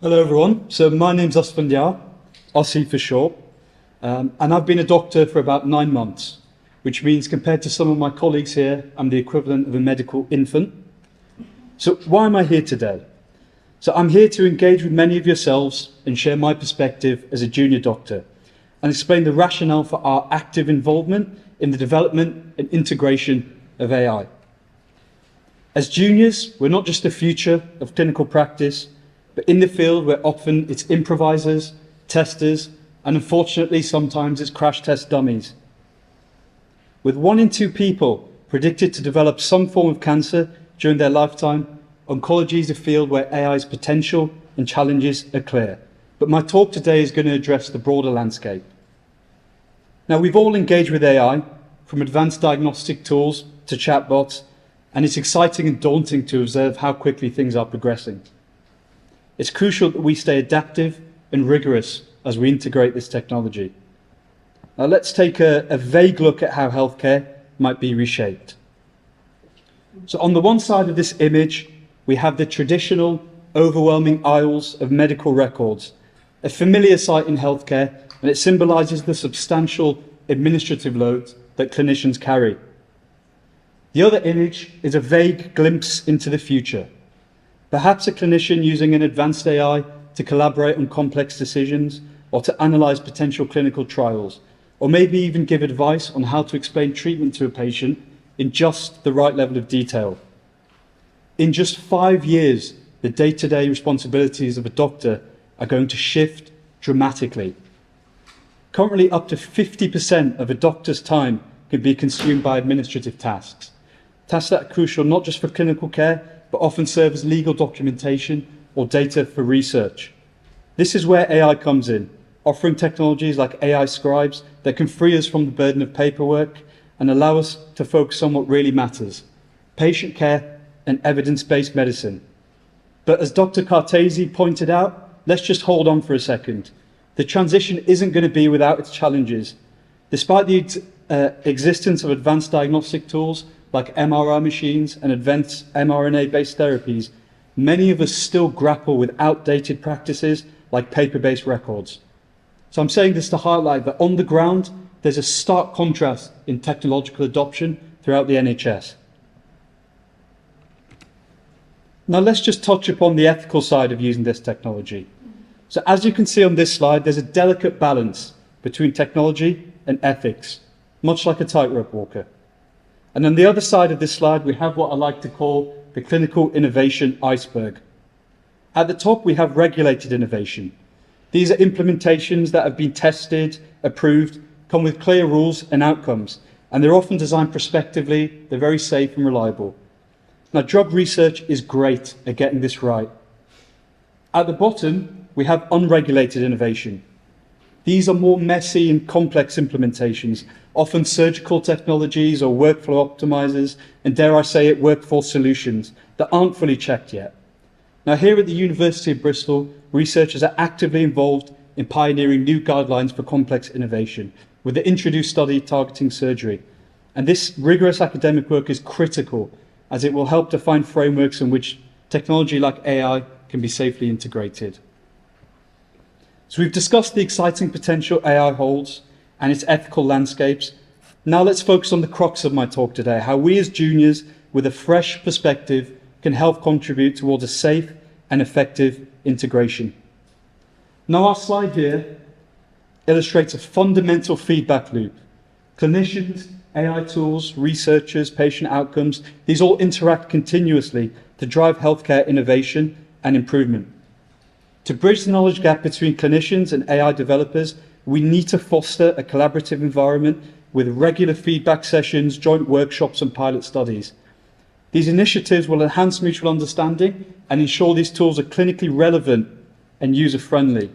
Hello everyone, so my name's Asfandyar, Aussie for short, and I've been a doctor for about 9 months, which means compared to some of my colleagues here, I'm the equivalent of a medical infant. So why am I here today? So I'm here to engage with many of yourselves and share my perspective as a junior doctor and explain the rationale for our active involvement in the development and integration of AI. As juniors, we're not just the future of clinical practice, but in the field where often it's improvisers, testers, and unfortunately sometimes it's crash test dummies. With 1 in 2 people predicted to develop some form of cancer during their lifetime, oncology is a field where AI's potential and challenges are clear. But my talk today is going to address the broader landscape. Now, we've all engaged with AI, from advanced diagnostic tools to chatbots, and it's exciting and daunting to observe how quickly things are progressing. It's crucial that we stay adaptive and rigorous as we integrate this technology. Now let's take a vague look at how healthcare might be reshaped. So on the one side of this image, we have the traditional overwhelming aisles of medical records, a familiar sight in healthcare, and it symbolizes the substantial administrative load that clinicians carry. The other image is a vague glimpse into the future. Perhaps a clinician using an advanced AI to collaborate on complex decisions or to analyze potential clinical trials, or maybe even give advice on how to explain treatment to a patient in just the right level of detail. In just 5 years, the day-to-day responsibilities of a doctor are going to shift dramatically. Currently, up to 50% of a doctor's time can be consumed by administrative tasks. Tasks that are crucial not just for clinical care, but often serve as legal documentation or data for research. This is where AI comes in, offering technologies like AI scribes that can free us from the burden of paperwork and allow us to focus on what really matters: patient care and evidence-based medicine. But as Dr. Cartesi pointed out, let's just hold on for a second. The transition isn't going to be without its challenges. Despite the existence of advanced diagnostic tools like MRI machines and advanced mRNA-based therapies, many of us still grapple with outdated practices like paper-based records. So I'm saying this to highlight that on the ground, there's a stark contrast in technological adoption throughout the NHS. Now let's just touch upon the ethical side of using this technology. So as you can see on this slide, there's a delicate balance between technology and ethics, much like a tightrope walker. And on the other side of this slide, we have what I like to call the clinical innovation iceberg. At the top, we have regulated innovation. These are implementations that have been tested, approved, come with clear rules and outcomes, and they're often designed prospectively. They're very safe and reliable. Now, drug research is great at getting this right. At the bottom, we have unregulated innovation. These are more messy and complex implementations, often surgical technologies or workflow optimizers, and dare I say it, workforce solutions that aren't fully checked yet. Now, here at the University of Bristol, researchers are actively involved in pioneering new guidelines for complex innovation with the Introduce study targeting surgery. And this rigorous academic work is critical, as it will help define frameworks in which technology like AI can be safely integrated. So we've discussed the exciting potential AI holds and its ethical landscapes. Now let's focus on the crux of my talk today, how we as juniors with a fresh perspective can help contribute towards a safe and effective integration. Now our slide here illustrates a fundamental feedback loop. Clinicians, AI tools, researchers, patient outcomes, these all interact continuously to drive healthcare innovation and improvement. To bridge the knowledge gap between clinicians and AI developers, we need to foster a collaborative environment with regular feedback sessions, joint workshops, and pilot studies. These initiatives will enhance mutual understanding and ensure these tools are clinically relevant and user-friendly.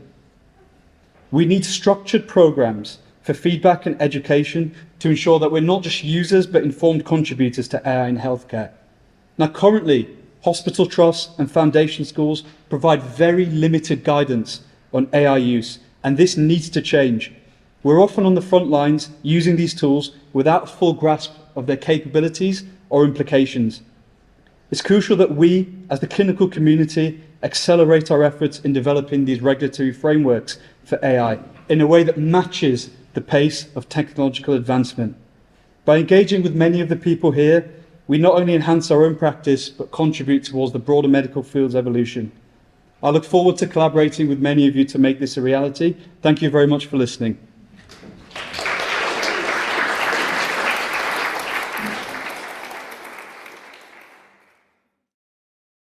We need structured programs for feedback and education to ensure that we're not just users but informed contributors to AI in healthcare. Now, currently, hospital trusts and foundation schools provide very limited guidance on AI use, and this needs to change. We're often on the front lines using these tools without a full grasp of their capabilities or implications. It's crucial that we, as the clinical community, accelerate our efforts in developing these regulatory frameworks for AI in a way that matches the pace of technological advancement. By engaging with many of the people here, we not only enhance our own practice, but contribute towards the broader medical field's evolution. I look forward to collaborating with many of you to make this a reality. Thank you very much for listening.